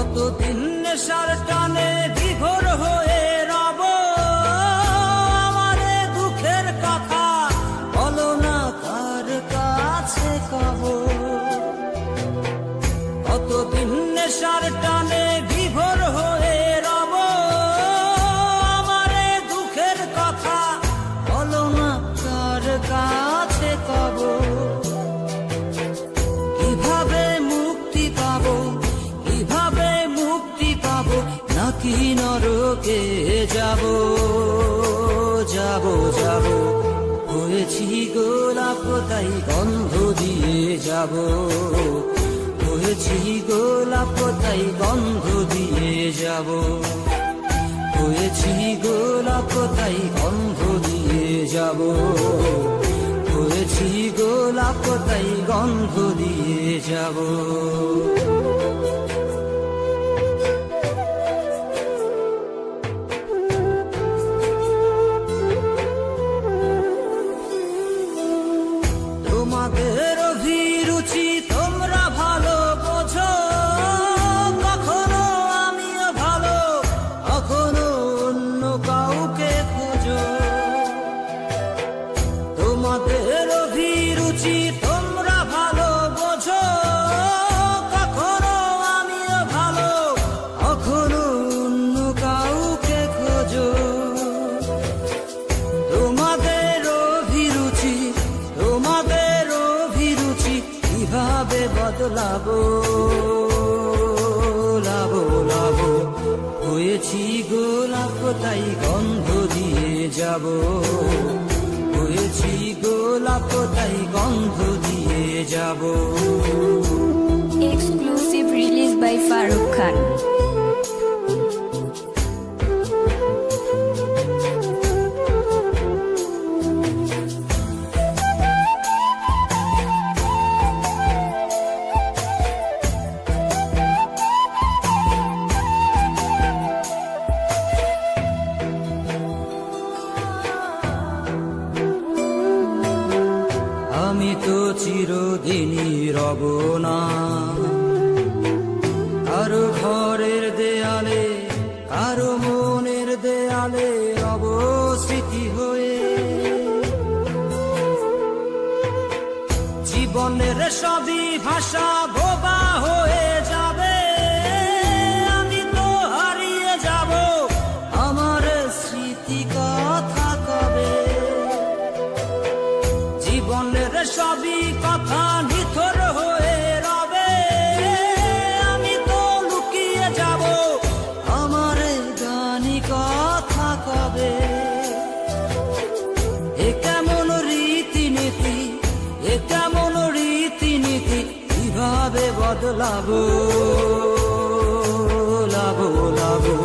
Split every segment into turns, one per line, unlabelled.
কতদিন নেশার টানে বিভোর হয়ে রব, আমারে দুঃখের কথা বলো না কার কাছে কব। কতদিন নেশার টানে বিভোর হয়ে রব, আমারে দুঃখের কথা বলো না কার কাছে কব। কিভাবে মুক্তি পাবো, কিভাবে মুক্তি পাবো, নাকি নরকে যাব যাব যাব। হয়েছি গোলাপ তাই গন্ধ দিয়ে যাব, হয়েছি গোলাপ তাই গন্ধ দিয়ে যাব, হয়েছি গোলাপ তাই গন্ধ দিয়ে যাব, হয়েছি গোলাপ তাই গন্ধ দিয়ে যাব। তোমাদের অভিরুচি তোমরা ভালো বোঝো, কখনো আমিও ভালো, কখনো অন্য কাউকে খোঁজো। তোমাদের অভিরুচি তোমরা ভালো বোঝো, কখনো আমিও ভালো, কখনো অন্য কাউকে খোঁজো। তোমাদের অভিরুচি, তোমাদের অভিরুচি কিভাবে বদলাবো লাবো লাবো। হয়েছি গোলাপ তাই গন্ধ দিয়ে যাব, হয়েছি গোলাপ তাই গন্ধ দিয়ে যাব।
Exclusive release by Farooq Khan.
আমি তো চিরদিনই রব না কারো ঘরের দেয়ালে, কারো মনের দেয়ালে রব স্মৃতি হয়ে। জীবনের সবই ভাষা বোবা হয়ে যাবে, আমি তো হারিয়ে যাব, আমার স্মৃতি কথা কবে। জীবনের সবই কথা নিথর হয়ে রবে, আমি তো লুকিয়ে যাব, আমার গানি কথা কবে। এ কেমন রীতিনীতি, এ কেমন রীতিনীতি, কিভাবে বদলাবো লাবো লাবো।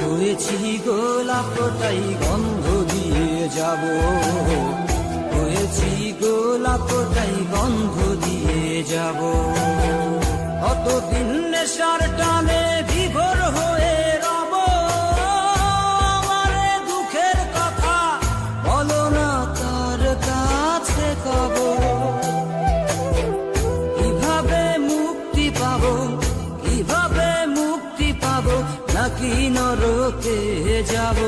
হয়েছি গোলাপ তাই গন্ধ দিয়ে যাব, হয়েছি গোলাপ তাই গন্ধ দিয়ে যাব। কতদিন নেশার টানে বিভোর হয়ে রব, আমারে দুঃখের কথা বলো না কার কাছে কব। কিভাবে মুক্তি পাবো, কিভাবে মুক্তি পাবো, নাকি নরকে যাব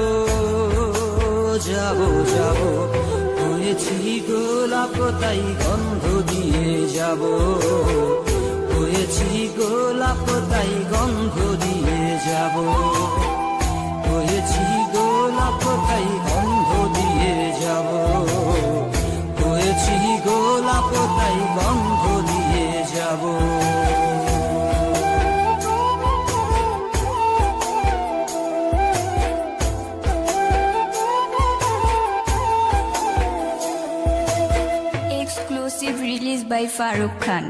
যাব যাব। হয়েছি গোলাপ তাই গন্ধ দিয়ে যাব, হয়েছি গোলাপ তাই গন্ধ দিয়ে যাব, হয়েছি গোলাপ তাই গন্ধ দিয়ে যাব, হয়েছি গোলাপ তাই গন্ধ দিয়ে যাব।
Exclusive release by Farooq Khan.